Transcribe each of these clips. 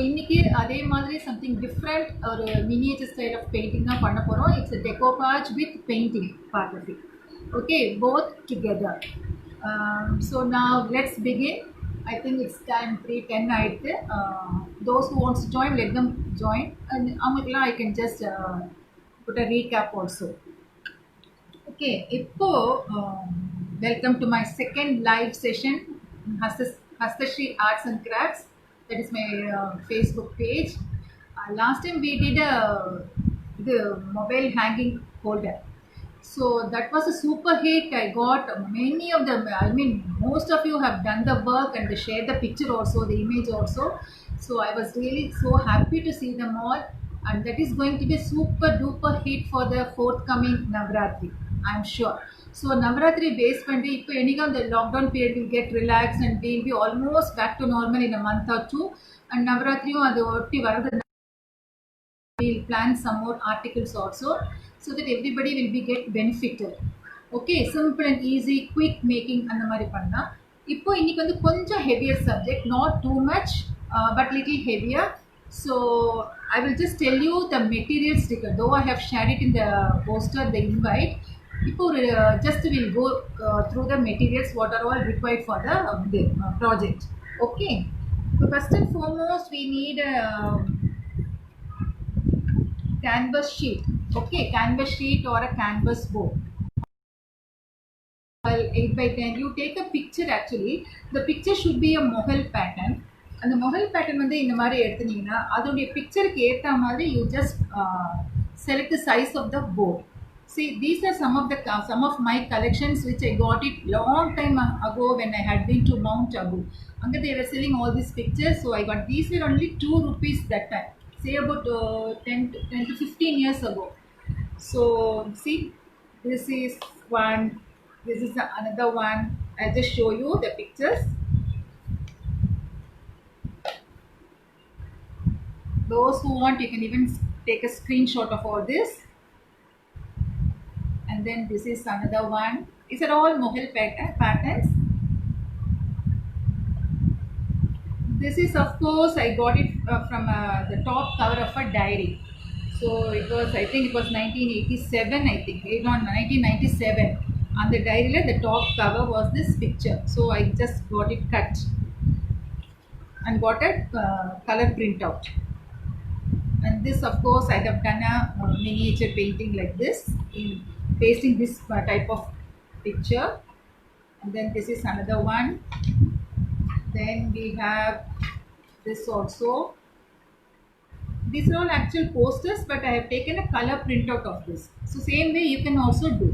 இன்னைக்கு அதே மாதிரி சம்திங் டிஃப்ரெண்ட் ஒரு மினியேச்சர் ஸ்டைல் ஆஃப் பெயிண்டிங் தான் பண்ண போகிறோம். It's a decoupage with painting part of it. Okay, both together. So now let's begin. I think it's time 3:10 ஆயிடுது. Those who wants to join, let them join. And அவங்களுக்குலாம் I can just put a recap also. Okay, இப்போ welcome to my second live session, Hastashri Arts and Crafts. That is my Facebook page. Last time we did the mobile hanging holder. So that was a super hit. I got many of them. I mean, most of you have done the work and they shared the picture also, the image also. So I was really so happy to see them all. And that is going to be super duper hit for the forthcoming Navratri, I'm sure. So Navratri based பண்ணி இப்போ என்னைக்கும் the lockdown period will get relaxed and we'll be almost back to normal in a month or two. And நவராத்திரியும் அது ஒட்டி வரது, we'll plan some more articles also so that everybody will be get benefited. Okay, simple and easy, quick making அந்த மாதிரி பண்ணா. இப்போ இன்னைக்கு வந்து கொஞ்சம் heavier subject, not too much but little heavier. So I will just tell you the material sticker, though I have shared it in the poster, the invite. இப்போ just we'll go through the materials what are all required for the project. Okay, so first and foremost we need a canvas sheet. Okay, canvas sheet or a canvas board. 8x10. You take a picture. Actually the picture should be a mohel pattern. And the mohel pattern வந்து இந்த மாதிரி எடுத்துனீங்கன்னா அதோடைய பிக்சருக்கு ஏற்ற மாதிரி you just select the size of the board. See, these are some of my collections which I got it long time ago when I had been to Mount Abu. Anga they were selling all these pictures, so I got these were only 2 rupees that time. Say about 10 to 15 years ago. So see, this is one. This is another one. I'll just show you the pictures. Those who want, you can even take a screenshot of all this. And then this is another one. These are all mohel patterns. This is, of course, I got it from the top cover of a diary. So it was, I think it was 1987, I think, not 1997. On the diary, the top cover was this picture. So I just got it cut and got a color printout. And this, of course, I have done a miniature painting like this, in pasting this type of picture. And then this is another one. Then we have this also. These are all actual posters, but I have taken a color printout of this. So same way you can also do.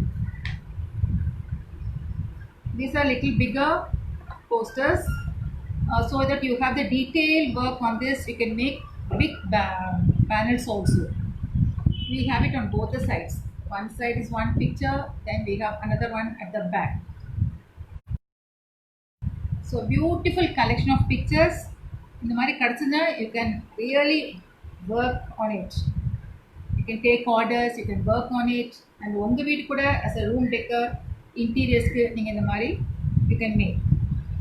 These are little bigger posters, so that you have the detailed work on this. You can make big panels also. We have it on both the sides. One side is one picture, then we have another one at the back. So beautiful collection of pictures. இந்த மாதிரி கடச்சுனா you can really work on it. You can take orders, you can work on it. And உங்க வீடு கூட as a room decor, interiors-க்கு நீங்க இந்த மாதிரி you can make.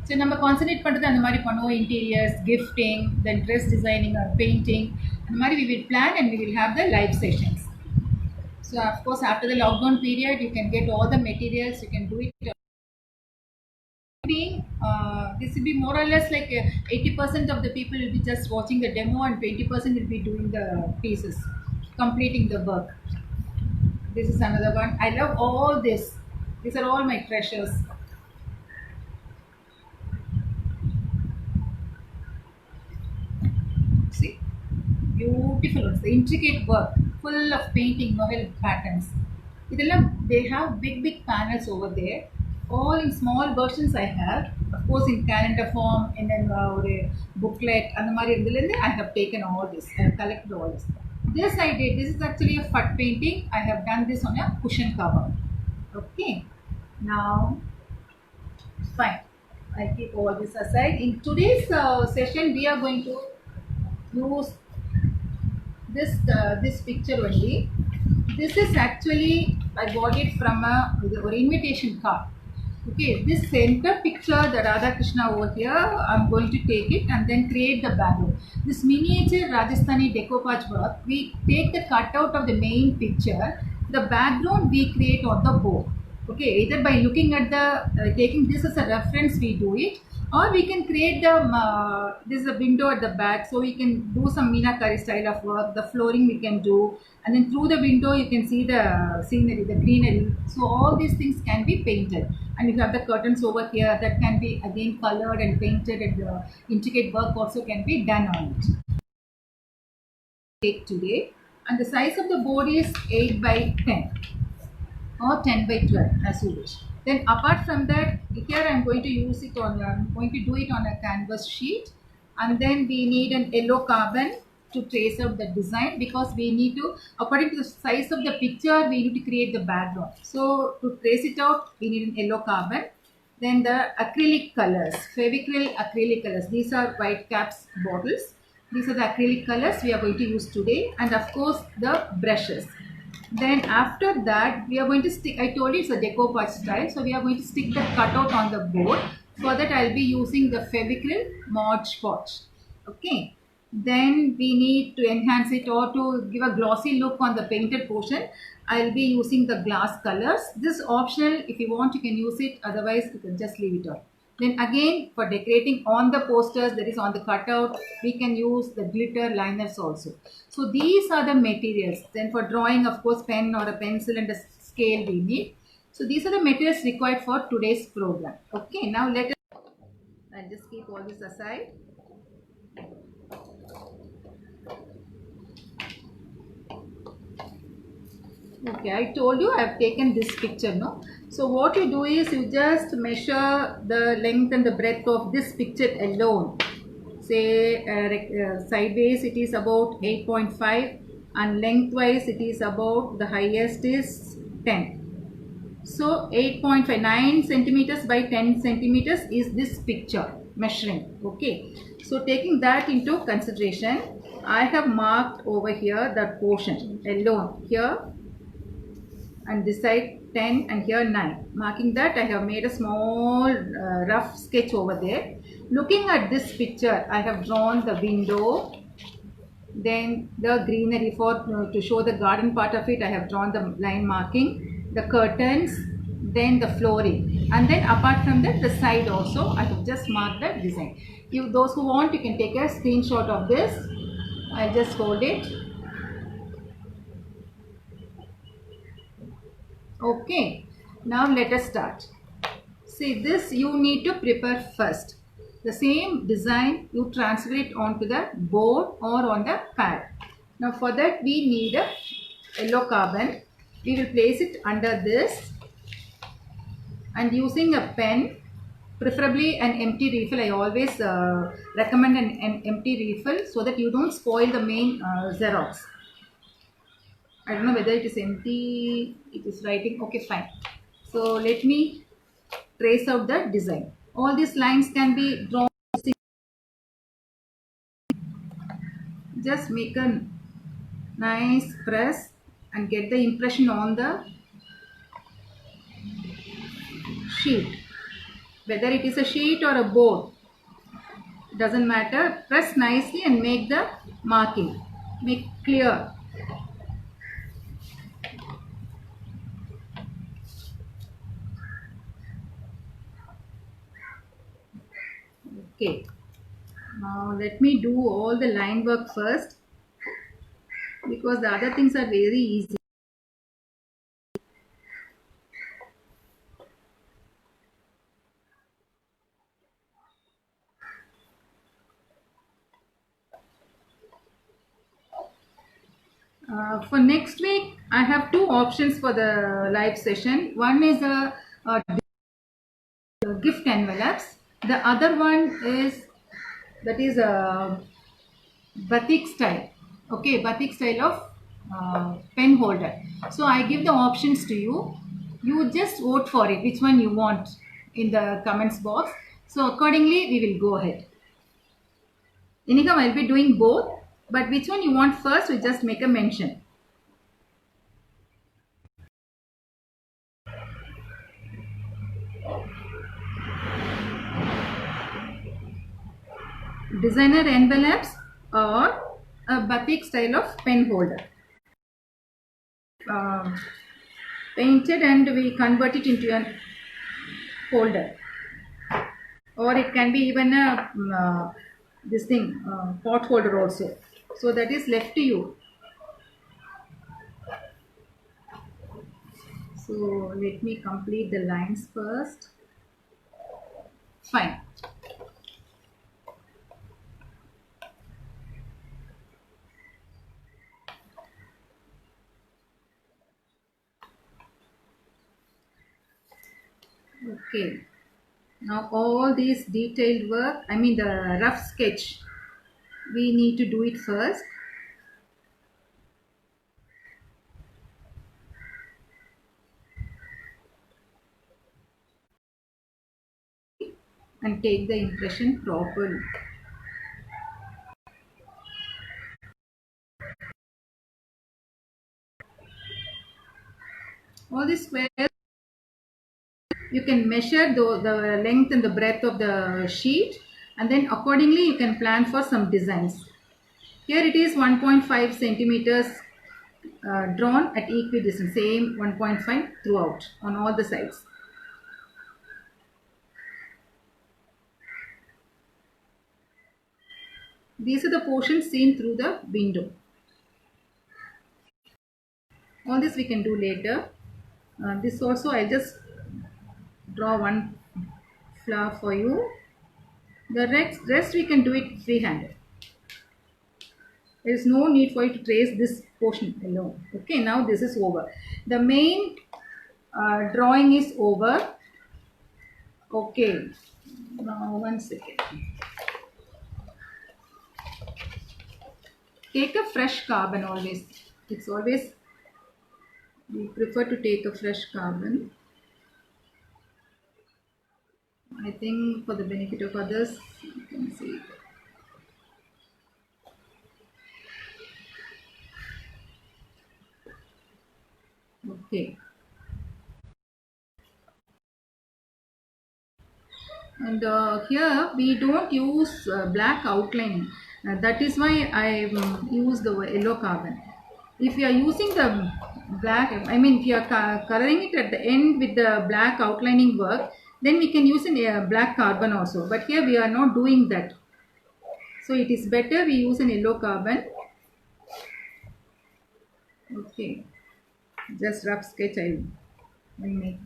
So நம்ம concentrate பண்ணுறது அந்த மாதிரி பண்ணுவோம். இன்டீரியர்ஸ், கிஃப்டிங், தென் ட்ரெஸ் டிசைனிங் ஆர் பெயிண்டிங், அந்த மாதிரி we will plan and we will have the live sessions. So of course after the lockdown period you can get all the materials, you can do it. This will be more or less like 80% of the people will be just watching the demo and 20% will be doing the pieces, completing the work. This is another one. I love all this. These are all my treasures. See, beautiful ones. The intricate work, full of painting, mohel patterns. They have big panels over there. All in small versions I have. Of course in calendar form, and then booklet. And I have taken all this. I have collected all this. This I did. This is actually a fat painting. I have done this on a cushion cover. Okay. Now, fine. I keep all this aside. In today's session, we are going to use this picture only. This is actually I got it from an invitation card. Okay, this center picture, the Radha Krishna over here, I'm going to take it and then create the background. This miniature Rajasthani decoupage work, we take the cutout of the main picture, the background we create on the board. Okay, either by looking at the, taking this as a reference we do it, or we can create the, this is a window at the back, so we can do some Meenakari style of work, the flooring we can do, and then through the window you can see the scenery, the greenery. So all these things can be painted, and you have the curtains over here that can be again colored and painted, and the intricate work also can be done on it. Take today, and the size of the board is 8 by 10 or 10 by 12 as you wish. Then apart from that, here I am going to use it on, I'm going to do it on a canvas sheet, and then we need an yellow carbon to trace out the design, because we need to, according to the size of the picture, we need to create the background. So to trace it out, we need an yellow carbon. Then the acrylic colors, Fevicryl acrylic colors. These are white caps bottles. These are the acrylic colors we are going to use today, and of course the brushes. Then after that, we are going to stick, I told you it's a decoupage style, so we are going to stick the cutout on the board. For that I will be using the Fevicryl Mod Podge. Okay. Then we need to enhance it or to give a glossy look on the painted portion. I will be using the glass colors. This is optional. If you want, you can use it. Otherwise, you can just leave it on. Then again, for decorating on the posters, that is on the cutout, we can use the glitter liners also. So these are the materials. Then for drawing, of course, pen or a pencil and a scale we need. So these are the materials required for today's program. Okay, now let us, I'll just keep all this aside. Okay, I told you I have taken this picture, no? So what you do is you just measure the length and the breadth of this picture alone. Say sideways it is about 8.5, and lengthwise it is about, the highest is 10. So 8.59 centimeters by 10 centimeters is this picture measuring. Okay, so taking that into consideration, I have marked over here that portion alone, here and this side 10 and here 9. Marking that, I have made a small rough sketch over there. Looking at this picture, I have drawn the window, then the greenery for to show the garden part of it. I have drawn the line marking, the curtains, then the flooring, and then apart from that, the side also I have just marked the design. If those who want, you can take a screenshot of this. I'll just hold it. Okay, now let us start. See, this you need to prepare first. The same design you transfer it onto the board or on the pad. Now for that we need a yellow carbon. We will place it under this, and using a pen, preferably an empty refill. I always recommend an empty refill so that you don't spoil the main Xerox. I don't know whether it is empty, it is writing. Okay, fine. So let me trace out the design. All these lines can be drawn. Just make a nice press and get the impression on the sheet. Whether it is a sheet or a board, it doesn't matter. Press nicely and make the marking. Make clear. Okay. Now let me do all the line work first, because the other things are very easy. For next week, I have two options for the live session. One is a gift envelopes. The other one is, that is a batik style. Okay, batik style of pen holder. So I give the options to you. You just vote for it, which one you want, in the comments box. So accordingly, we will go ahead. Anyhow, I'll be doing both, but which one you want first, we just make a mention. designer envelopes or a batik style of pen holder. Um, Painted and we convert it into a holder, or it can be even a this thing pot holder also. So that is left to you. So let me complete the lines first. Fine. Okay. Now all these detailed work, I mean the rough sketch, we need to do it first. And take the impression properly. All these squares, you can measure the length and the breadth of the sheet, and then accordingly you can plan for some designs. Here it is 1.5 centimeters drawn at equidistance, same 1.5 throughout on all the sides. These are the portions seen through the window. All this we can do later. This also I'll just draw one flower for you. The rest we can do it free-handed. There is no need for you to trace this portion alone. Okay, now this is over. The main drawing is over. Okay, now 1 second. Take a fresh carbon always. It's always, we prefer to take a fresh carbon. I think for the benefit of others, you can see it. Okay. And here we don't use black outlining. That is why I use the yellow carbon. If you are using the black, I mean if you are coloring it at the end with the black outlining work, then we can use a black carbon also. But here we are not doing that. So it is better we use an yellow carbon. Okay. Just rough sketch I will make.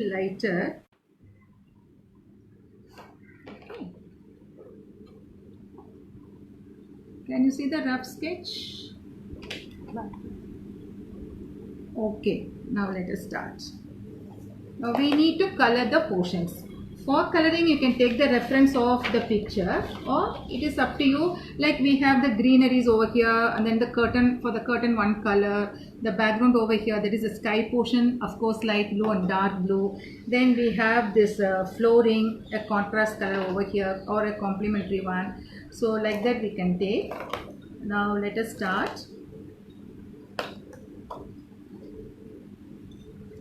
Lighter. Can you see the rough sketch? Okay, now let us start. Now we need to color the portions. For coloring you can take the reference of the picture, or it is up to you. Like we have the greeneries over here, and then the curtain, for the curtain one color, the background over here, that is the sky portion, of course light blue and dark blue. Then we have this flooring, a contrast color over here, or a complementary one. So like that we can take. Now let us start.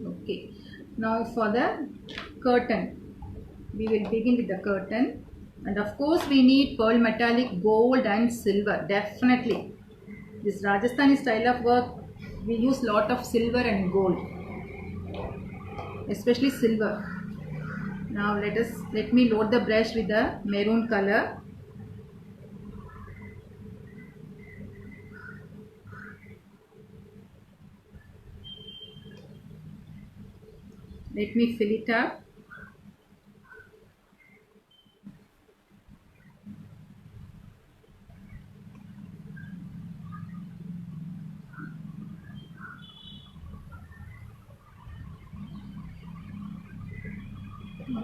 Okay, now for the curtain, we will begin with the curtain, and of course we need pearl metallic, gold and silver. Definitely this Rajasthani style of work, we use lot of silver and gold, especially silver. Now let me load the brush with the maroon color. Let me fill it up.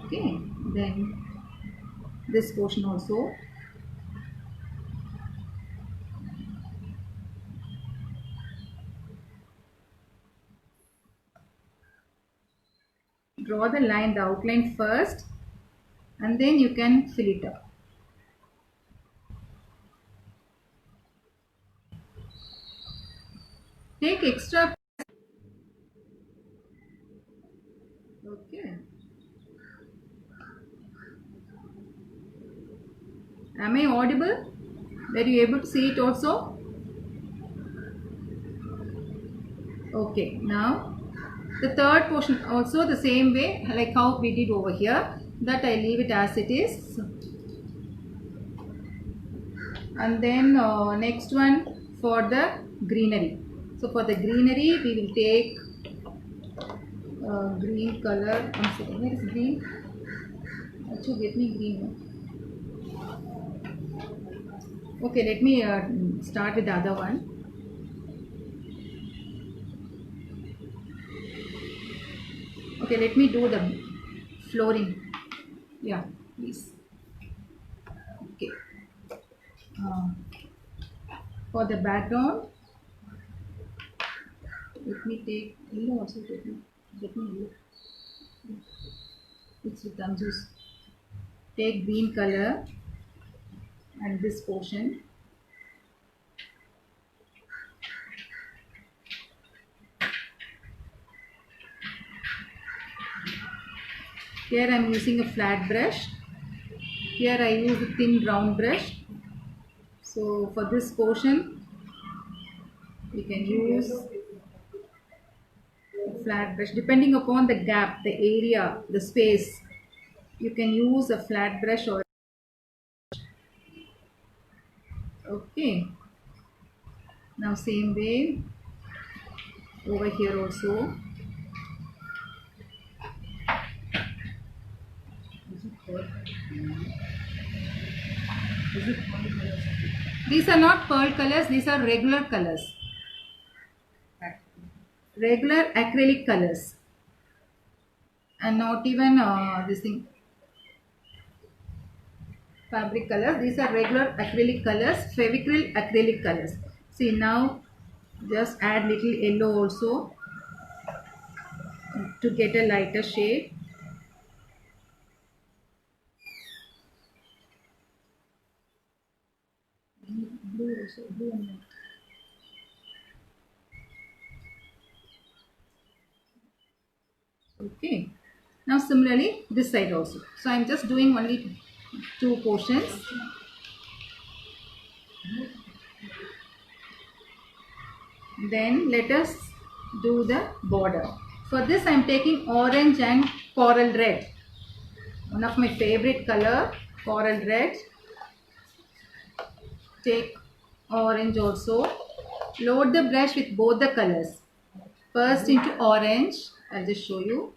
Okay, then this portion also. Draw the line, the outline first, and then you can fill it up. Take extra. Okay. Am I audible? Were you able to see it also? Okay. Now the third portion also the same way like how we did over here. That I leave it as it is. And then next one for the greenery. So for the greenery we will take green color. One second, where is green? Achoo, get me green one. Okay, let me start with the other one. Okay, let me do the flooring. Yeah, please. Okay. Uh, for the background, let me take yellow also. Let me yellow. It's with juice. Take green color and this portion. Here I am using a flat brush. Here I use a thin round brush. So for this portion, you can use a flat brush. Depending upon the gap, the area, the space, you can use a flat brush or okay. Now same way over here also. These are not pearl colors, these are regular colors. Regular acrylic colors. And not even this thing fabric colors. These are regular acrylic colors, Fevicryl acrylic colors. See now just add little yellow also to get a lighter shade. Blue also, blue and white. Okay. Now similarly this side also. So I am just doing only two portions. Then let us do the border. For this I am taking orange and coral red. One of my favorite color, coral red. Take orange also. Load the brush with both the colors. First into orange. I'll just show you.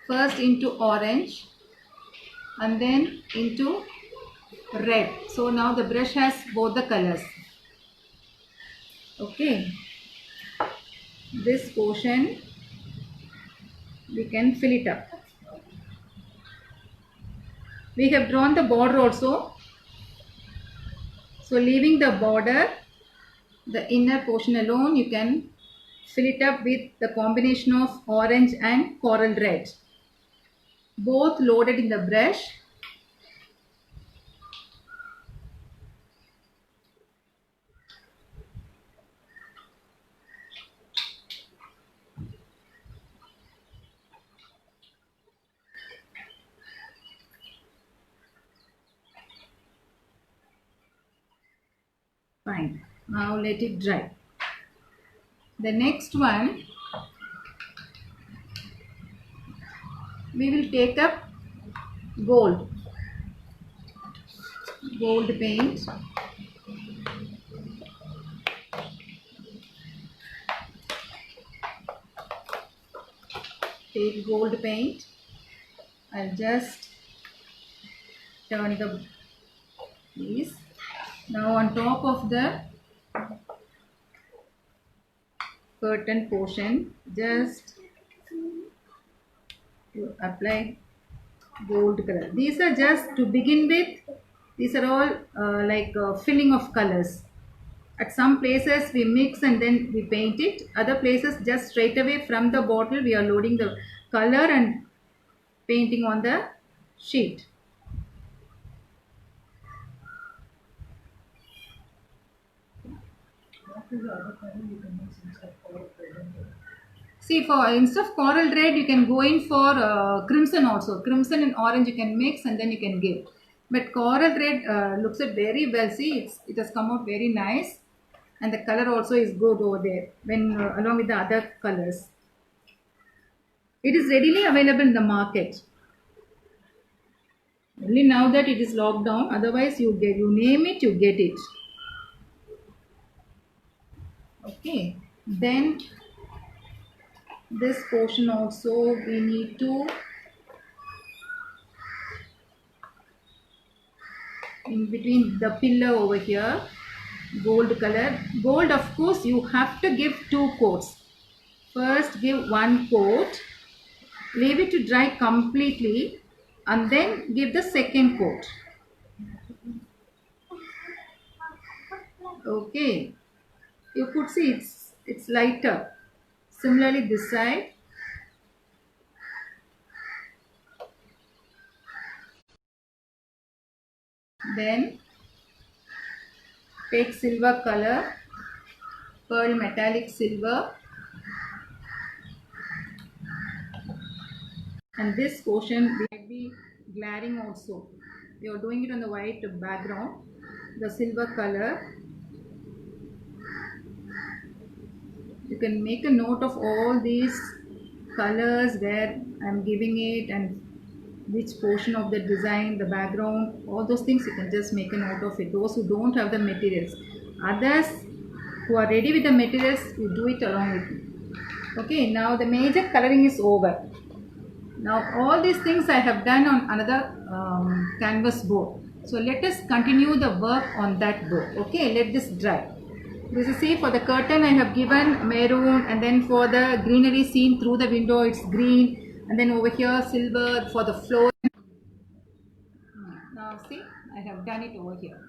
First into orange and then into red. So now the brush has both the colors. Okay. This portion we can fill it up. We have drawn the border also. So leaving the border, the inner portion alone, you can fill it up with the combination of orange and coral red. Both loaded in the brush. Fine. Now let it dry. The next one, we will take up gold paint. Take gold paint. I'll just turn the piece. Now on top of the curtain portion, just to apply gold color. These are just to begin with. These are all like filling of colors. At some places we mix and then we paint it. Other places just straight away from the bottle we are loading the color and painting on the sheet. See, for instead of coral red, you can go in for crimson also. Crimson and orange you can mix and then you can give. But coral red looks it very well. See, it has come out very nice, and the color also is good over there when along with the other colors. It is readily available in the market. Only now that it is locked down. Otherwise, you name it, you get it. Okay. Then this portion also we need to, in between the pillar over here, gold color. Gold, of course, you have to give 2 coats. First give 1 coat, leave it to dry completely, and then give the second coat. Okay, you could see it's lighter. Similarly this side. Then take silver color, pearl metallic silver, and this portion might be glaring also. You are doing it on the white background, the silver color. You can make a note of all these colors where I am giving it and which portion of the design, the background, all those things you can just make a note of it. Those who don't have the materials, others who are ready with the materials, you do it along with me. Okay, now the major coloring is over. Now all these things I have done on another canvas board. So let us continue the work on that board. Okay, let this dry. This is, see, for the curtain I have given maroon, and then for the greenery seen through the window it's green, and then over here silver for the floor. Now see, I have done it over here.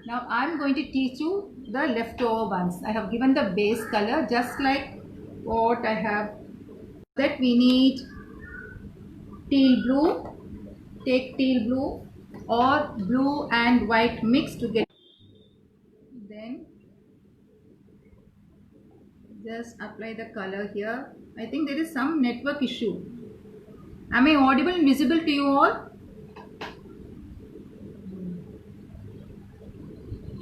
Now I am going to teach you the leftover ones. I have given the base color just like what I have. That we need teal blue. Take teal blue or blue and white mixed together. Then just apply the color here. I think there is some network issue. Am I audible and visible to you all?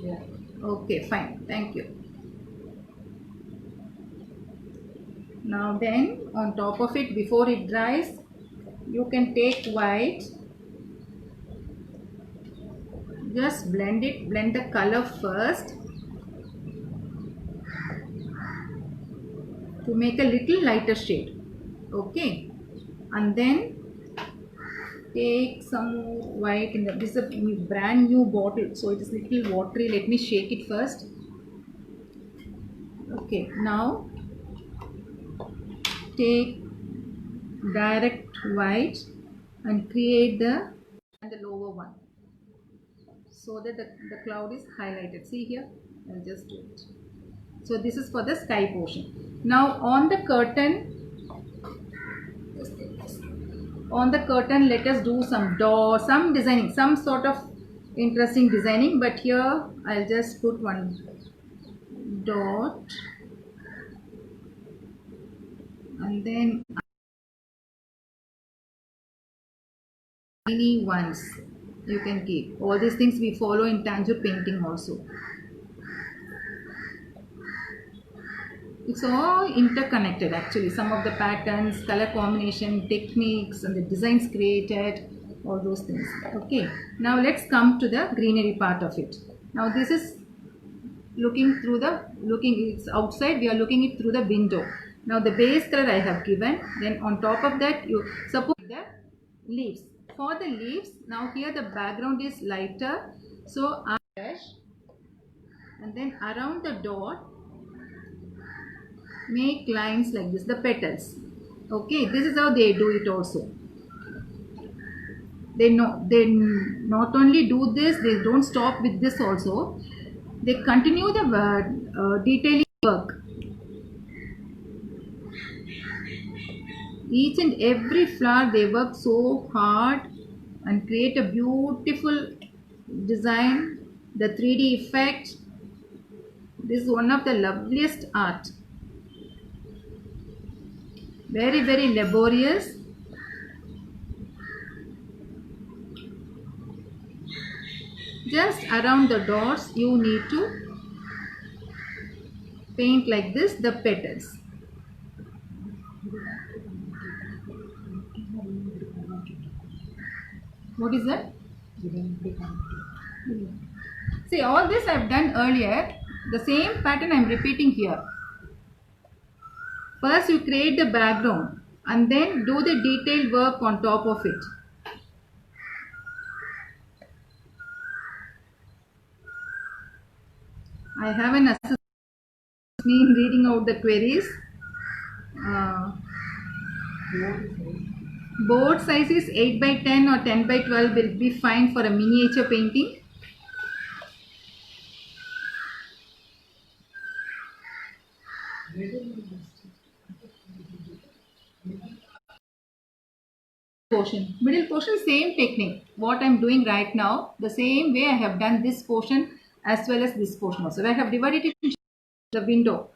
Yeah. Okay, fine. Thank you. Now then, on top of it, before it dries, you can take white. Just blend it. Blend the color first to make a little lighter shade. Okay, and then take some more white in the, this is a brand new bottle, so it is little watery. Let me shake it first. Okay, now take direct white and create the lower one so that the cloud is highlighted. See here, I'll just do it. So this is for the sky portion. Now on the curtain, let us do some door, some designing, some sort of interesting designing. But here I'll just put one dot, and then tiny ones you can keep. All these things we follow in Tanjore painting also. It's all interconnected actually. Some of the patterns, color combination, techniques, and the designs created, all those things. Okay, now let's come to the greenery part of it. Now this is it's outside, we are looking it through the window. Now the base color I have given, then on top of that you suppose the leaves. For the leaves, now here the background is lighter, so I brush, and then around the dot make lines like this, the petals. Okay, this is how they do it also. They not only do this, they don't stop with this also. They continue the detailing work. Each and every flower they work so hard and create a beautiful design. The 3D effect. This is one of the loveliest art. Very, very laborious. Just around the dots you need to paint like this the petals. What is that? See, all this I have done earlier. The same pattern I am repeating here. First you create the background and then do the detailed work on top of it. I have an assistant in reading out the queries. Board size is 8 by 10 or 10 by 12 will be fine for a miniature painting. Middle portion, same technique. What I am doing right now, the same way I have done this portion as well as this portion also. I have divided it into the window.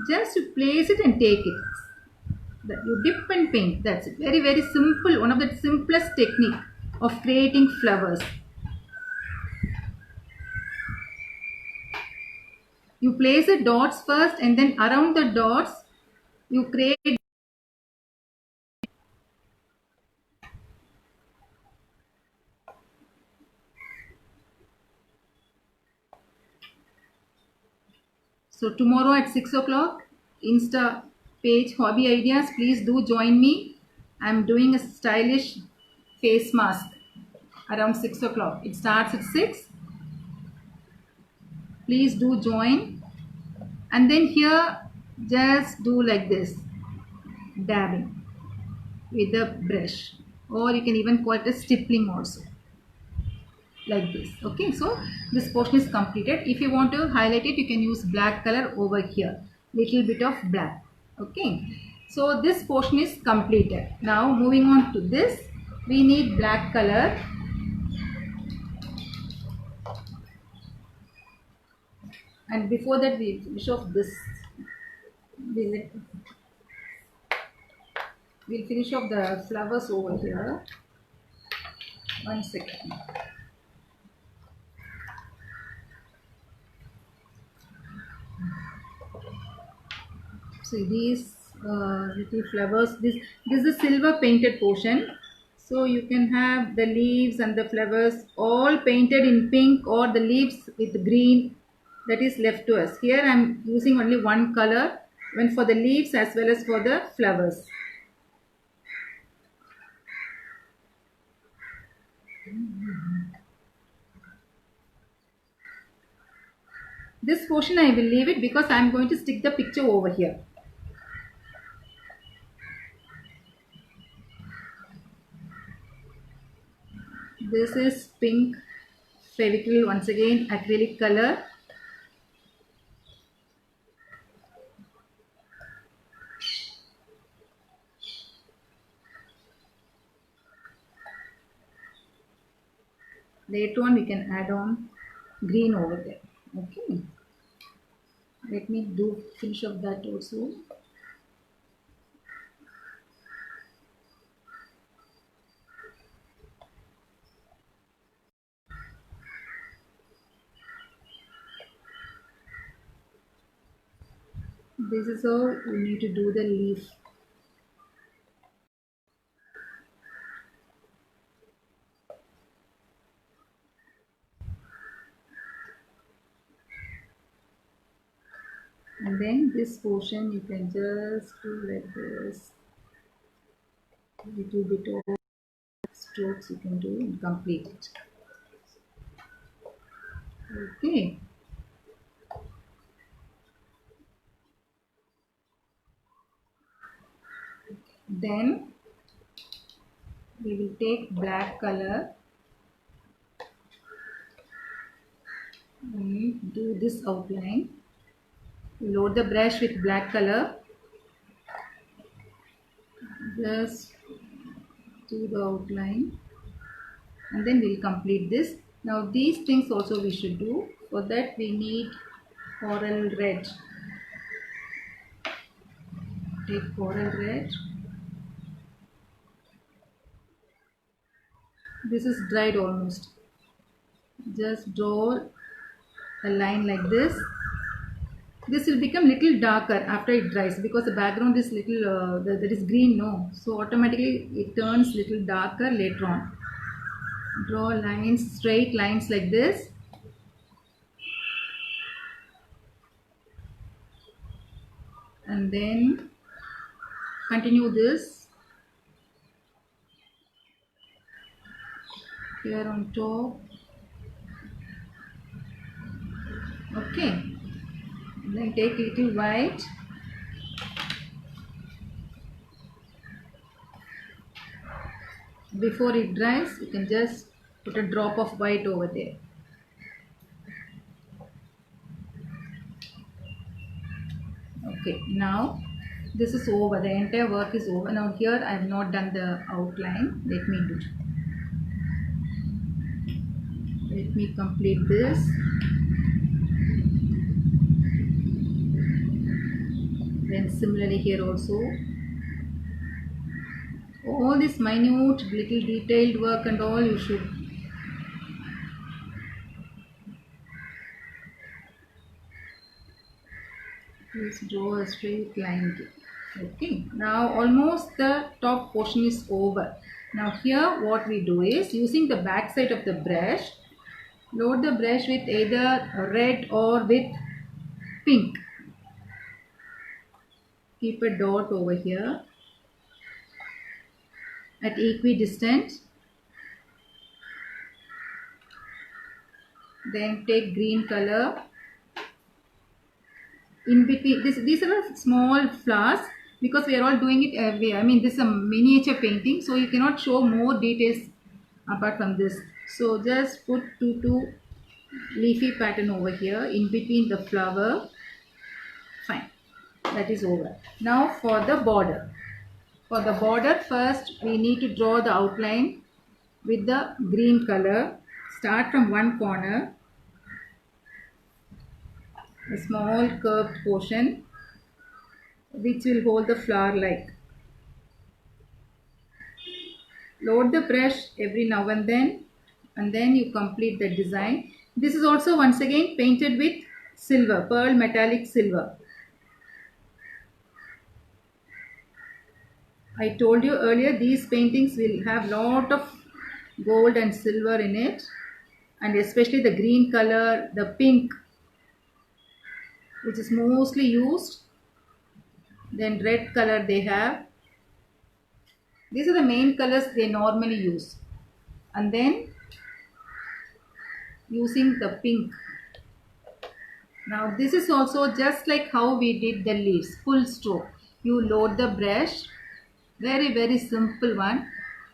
Just to place it and take it. That you dip and paint. That's it. Very, very simple. One of the simplest technique of creating flowers. You place the dots first and then around the dots you create. So tomorrow at 6 o'clock, Insta page Hobby Ideas, please do join me. I'm doing a stylish face mask around 6 o'clock. It starts at 6. Please do join. And then here, just do like this, dabbing with the brush. Or you can even call it a stippling also. Like this. Okay, so this portion is completed. If you want to highlight it, you can use black color over here. Little bit of black. Okay, so this portion is completed. Now moving on to this, we need black color. And before that, we finish off this. We'll finish off the flowers over here. 1 second. See these little flowers. This is a silver painted portion. So you can have the leaves and the flowers all painted in pink or the leaves with green. That is left to us. Here I am using only one color when for the leaves as well as for the flowers. This portion I will leave it because I am going to stick the picture over here. This is pink Fevicryl, once again acrylic color. Later on we can add on green over there. Okay, let me do finish of that also. This is how we need to do the leaf. And then this portion you can just do like this. Little bit of strokes you can do and complete it. Okay. Then we will take black color we do this outline. Load the brush with black color. Just do the outline and then we'll complete this. Now these things also we should do. For that we need coral red. Take coral red. This is dried almost. Just draw a line like this. This will become little darker after it dries because the background is little that is green, no, so automatically it turns little darker later on. Draw lines, straight lines like this. And then continue this here on top. Okay, then take little white. Before it dries, you can just put a drop of white over there. Okay, now this is over. The entire work is over. Now here I have not done the outline. Let me do. Let me complete this. Then similarly here also. All this minute little detailed work and all you should just draw a straight line. Okay, now almost the top portion is over. Now here what we do is, using the back side of the brush, load the brush with either red or with pink. Keep a dot over here at equidistant. Then take green color. In between, these are small flowers because we are all doing it. I mean, this is a miniature painting, so you cannot show more details apart from this. So just put two leafy pattern over here in between the flower. Fine, that is over. Now for the border. For the border, first we need to draw the outline with the green color. Start from one corner, a small curved portion which will hold the flower like. Load the brush every now and then you complete the design. This is also once again painted with silver, pearl metallic silver. I told you earlier, these paintings will have lot of gold and silver in it, and especially the green color, the pink, which is mostly used. Then red color they have. These are the main colors they normally use. And then using the pink. Now this is also just like how we did the leaves, full stroke. You load the brush, very simple one.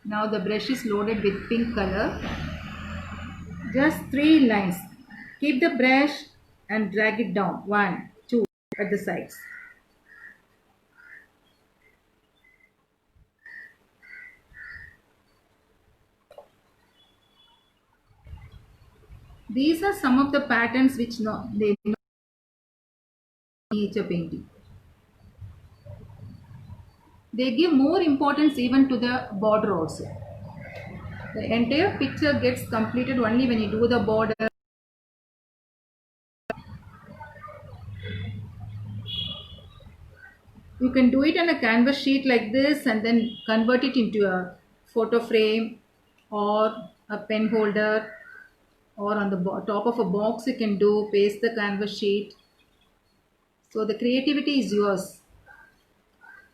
Now the brush is loaded with pink color. Just 3 lines. Keep the brush and drag it down. 1, 2 at the sides. These are some of the patterns which they know miniature painting. They give more importance even to the border also. The entire picture gets completed only when you do the border. You can do it on a canvas sheet like this and then convert it into a photo frame or a pen holder, or on the top of a box you can do, paste the canvas sheet. So the creativity is yours,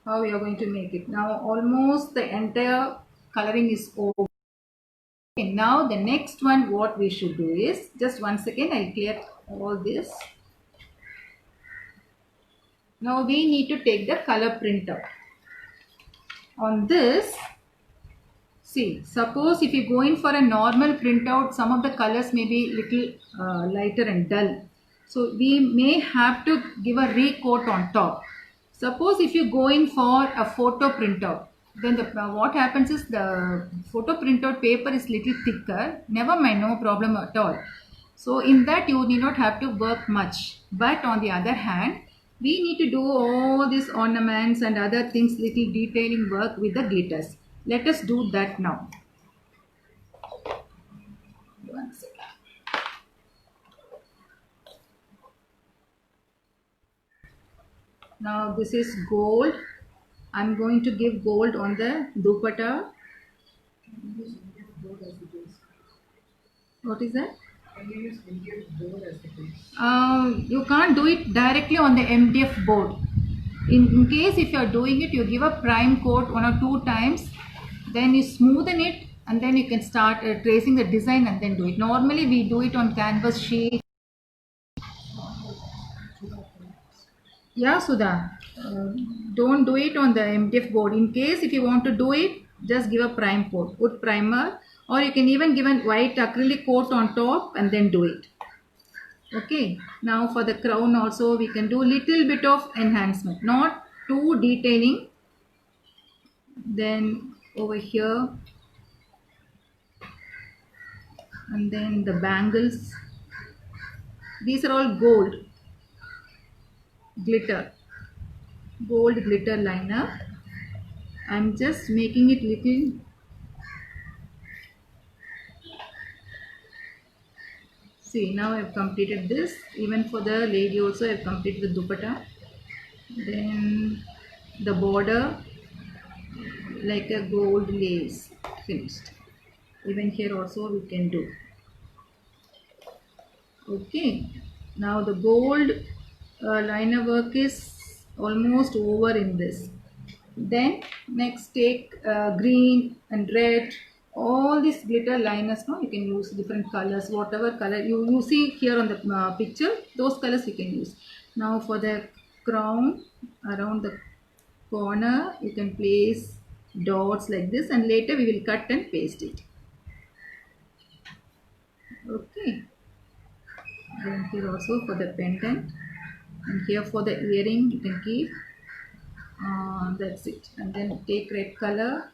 how you are going to make it. Now almost the entire coloring is over. Okay, now the next one what we should do is, just one second, I'll clear all this. Now we need to take the color printer. On this, See, suppose if you go in for a normal printout, some of the colors may be little lighter and dull. So we may have to give a recoat on top. Suppose if you go in for a photo printout, then what happens is the photo printout paper is little thicker. Never mind, no problem at all. So in that you need not have to work much. But on the other hand, we need to do all these ornaments and other things, little detailing work with the glitters. Let us do that now. One second. Now this is gold. I'm going to give gold on the dupatta. What is that? You can't do it directly on the MDF board. In case if you are doing it, you give a prime coat 1 or 2 times, then you smoothen it, and then you can start tracing the design and then do it. Normally we do it on canvas sheet. Yeah, Sudha, don't do it on the MDF board. In case if you want to do it, just give a prime coat, wood primer, or you can even give a white acrylic coat on top and then do it. Okay, now for the crown also we can do little bit of enhancement, not too detailing. Then over here, and then the bangles, these are all gold glitter, gold glitter liner. I'm just making it little. See, now I've completed this. Even for the lady also I've completed the dupatta. Then the border like a gold lace, finished. Even here also we can do. Okay, now the gold liner work is almost over in this. Then next take green and red, all these glitter liners. No, you can use different colors, whatever color you see here on the picture, those colors you can use. Now for the crown, around the corner you can place dots like this, and later we will cut and paste it. Okay, then here also for the pendant, and here for the earring you can keep. That's it. And then take red color,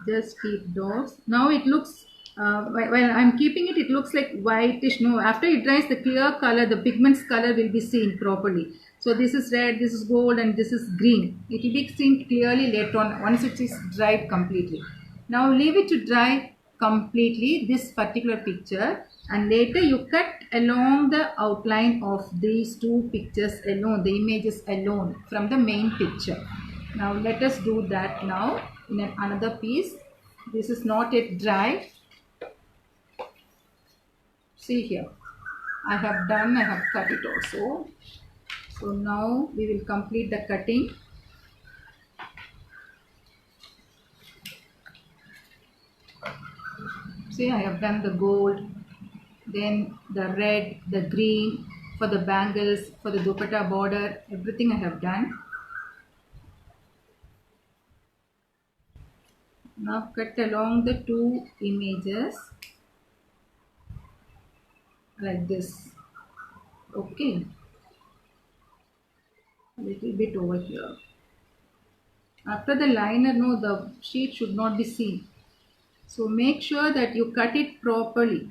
just keep dots. Now it looks while I'm keeping it, it looks like whitish. No, after it dries, the clear color, the pigments color will be seen properly. So this is red, this is gold, and this is green. It will be seen clearly later on once it is dried completely. Now leave it to dry completely, this particular picture, and later you cut along the outline of these two pictures alone, the images alone from the main picture. Now let us do that now in another piece. This is not yet dry. See here, I have cut it also. So now we will complete the cutting. See, I have done the gold, then the red, the green, for the bangles, for the dupatta border, everything I have done. Now cut along the two images like this. Okay, a little bit over here. After the liner, no, the sheet should not be seen. So make sure that you cut it properly.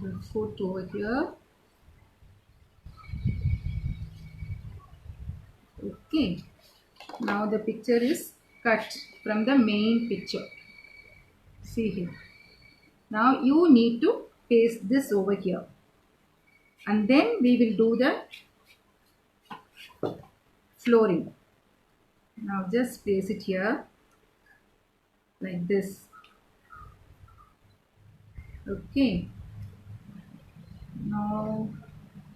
The foot over here. Okay, now the picture is cut from the main picture. See here. Now you need to paste this over here, and then we will do the flooring. Now just place it here like this. Okay, now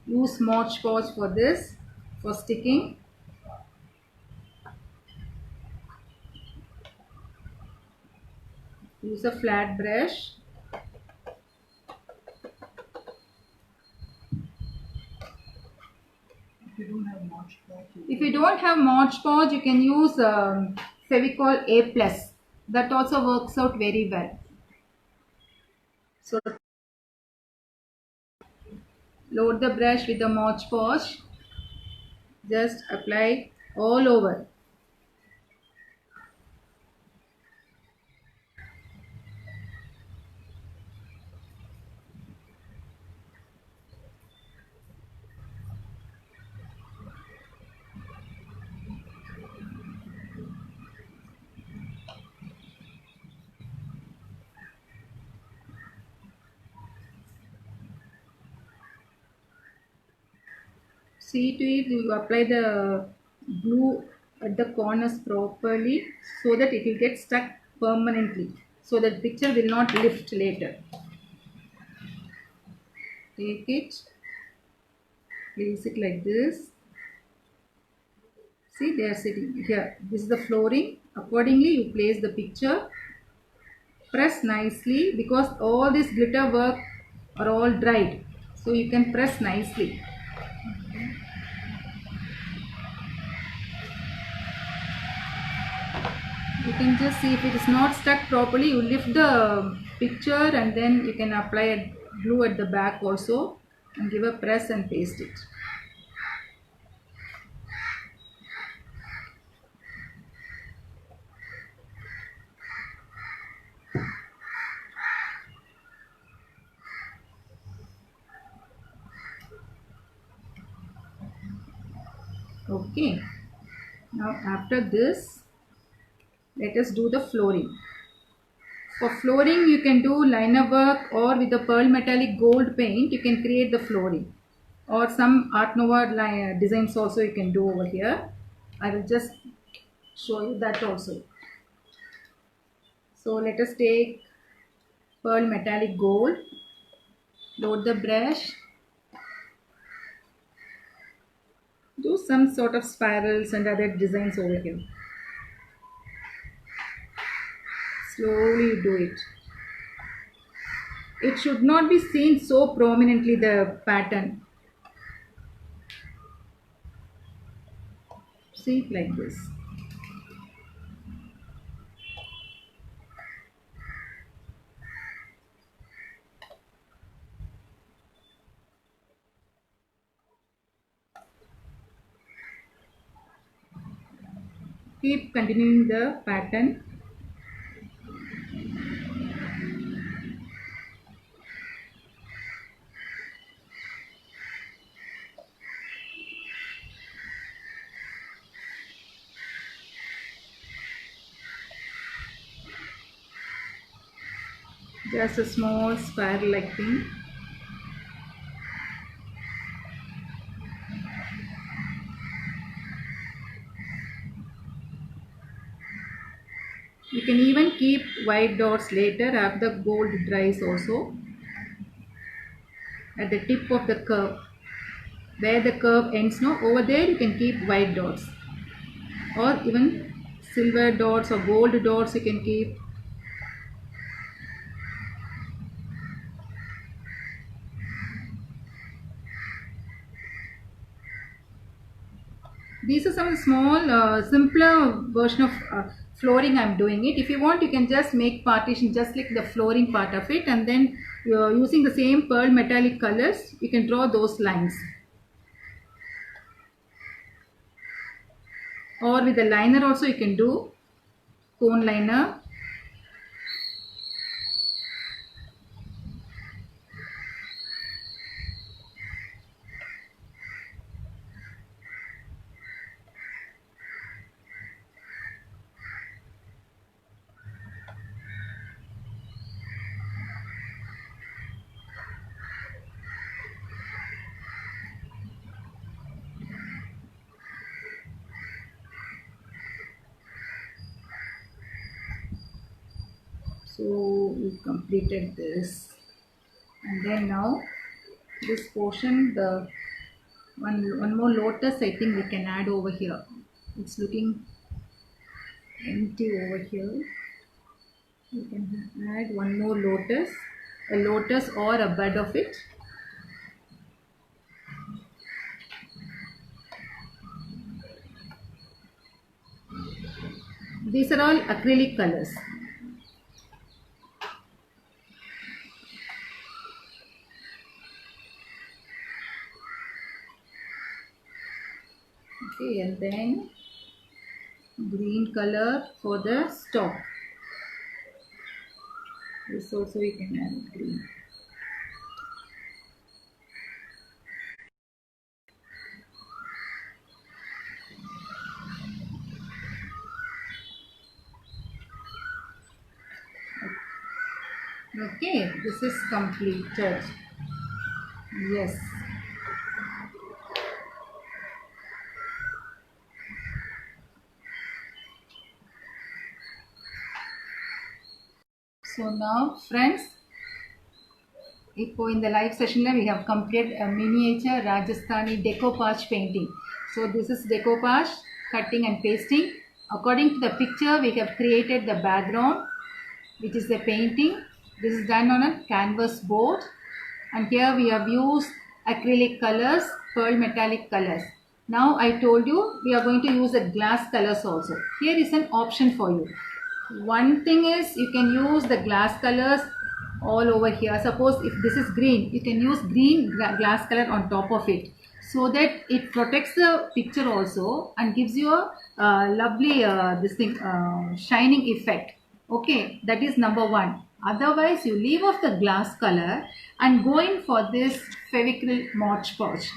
use Mod Podge for this, for sticking. Use a flat brush. If you don't have Mod Podge, you can use Fevicol A plus. That also works out very well. So load the brush with the Mod Podge. Just apply all over. See to it, you apply the glue at the corners properly so that it will get stuck permanently, so that picture will not lift later. Take it, place it like this. See, they are sitting here. This is the flooring. Accordingly, you place the picture. Press nicely because all this glitter work are all dried. So you can press nicely. You can just see if it is not stuck properly, you lift the picture and then you can apply a glue at the back also and give a press and paste it. Okay, now after this, let us do the flooring. For flooring, you can do liner work, or with the pearl metallic gold paint, you can create the flooring. Or some Art Nouveau designs also you can do over here. I will just show you that also. So let us take pearl metallic gold, load the brush, do some sort of spirals and other designs over here. Slowly do it. It should not be seen so prominently, the pattern. See it like this. Keep continuing the pattern. Just a small spiral like thing. You can even keep white dots later after the gold dries also. At the tip of the curve, where the curve ends, no, over there you can keep white dots. Or even silver dots or gold dots you can keep. These are some small simpler version of flooring I am doing it. If you want, you can just make partition just like the flooring part of it, and then using the same pearl metallic colors you can draw those lines. Or with the liner also you can do cone liner. So we completed this, and then now this portion, the one more lotus I think we can add over here. It's looking empty over here. You can add one more lotus, a lotus or a bud of it. These are all acrylic colors. Okay, and then green color for the stalk. This also you can add green. Okay, this is completed. Yes. So now friends, in the live session we have completed a miniature Rajasthani decoupage painting. So this is decoupage, cutting and pasting. According to the picture, we have created the background, which is the painting. This is done on a canvas board, and here we have used acrylic colors, pearl metallic colors. Now I told you we are going to use the glass colors also. Here is an option for you. One thing is you can use the glass colors all over here. Suppose if this is green, you can use green glass color on top of it, so that it protects the picture also and gives you a lovely shining effect. Okay, that is number one. Otherwise you leave off the glass color and go in for this Fevicryl Mod Podge.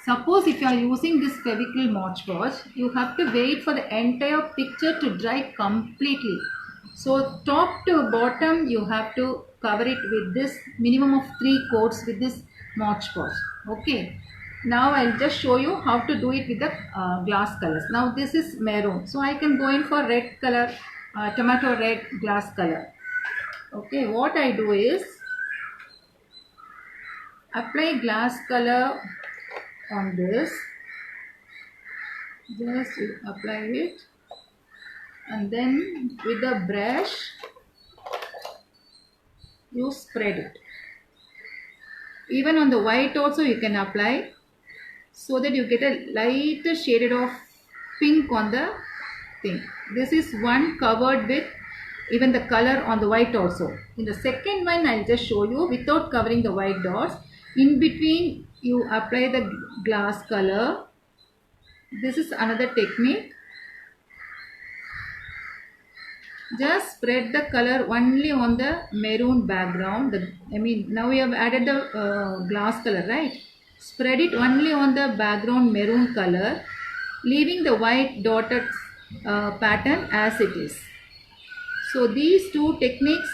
Suppose if you are using this Fevicryl Mod Podge, you have to wait for the entire picture to dry completely. So top to bottom you have to cover it with this minimum of 3 coats with this Mod Podge. Okay. Now I'll just show you how to do it with the glass colors. Now this is maroon. So I can go in for red color, tomato red glass color. Okay, what I do is apply glass color on this. Just apply it, and then with the brush you spread it. Even on the white also you can apply, so that you get a light shaded of pink on the thing. This is one covered with even the color on the white also. In the second one I'll just show you without covering the white dots. In between you apply the glass color. This is another technique. Just spread the color only on the maroon background. Now we have added the glass color, right? Spread it only on the background maroon color, leaving the white dotted pattern as it is. So these two techniques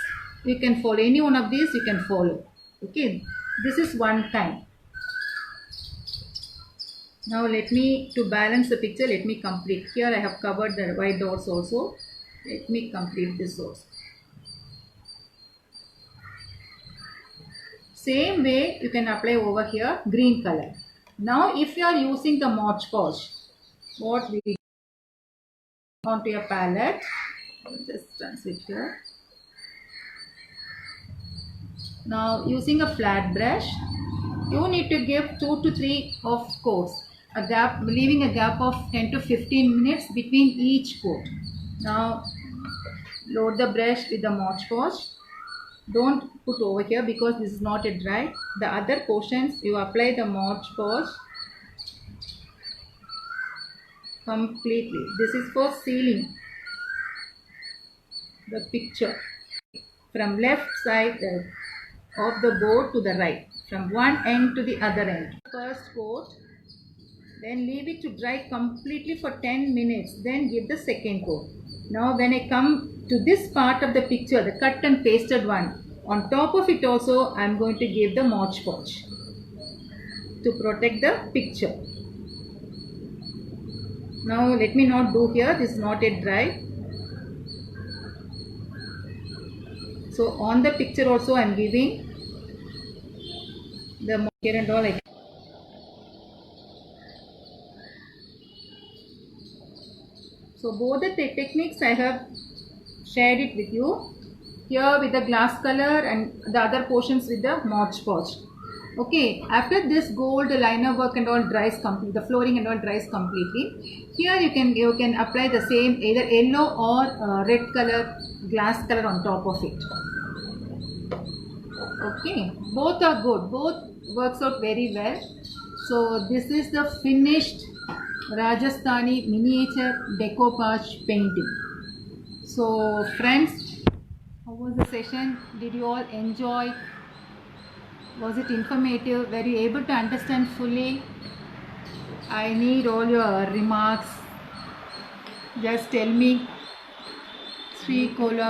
you can follow. Any one of these you can follow. Okay, this is one kind. Now to balance the picture, let me complete. Here I have covered the white dots also. Let me complete this also. Same way you can apply over here green color. Now if you are using the Mod Podge, what we do onto your palette, just transfer here. Now using a flat brush, you need to give 2 to 3 of coats, leaving a gap of 10 to 15 minutes between each coat. Now load the brush with the Mod Podge. Don't put over here because this is not yet dry. The other portions you apply the Mod Podge completely. This is for sealing the picture from left side of the board to the right, from one end to the other end. First coat, then leave it to dry completely for 10 minutes, then give the second coat. Now when I come to this part of the picture, the cut and pasted one, on top of it also I am going to give the Mod Podge to protect the picture. Now let me not do here, this is not yet dry. So on the picture also I am giving the here and all. So both the techniques I have shared it with you. here with the glass color and the other portions with the Mod Podge. Okay, after this gold liner work and all dries complete, the flooring and all dries completely. Here you can apply the same either yellow or red color glass color on top of it. Okay, both are good, both works out very well. So this is the finished Rajasthani miniature decoupage painting. So friends, how was the session? Did you all enjoy? Was it informative? Were you able to understand fully? I need all your remarks. Just tell me. Sri Kola.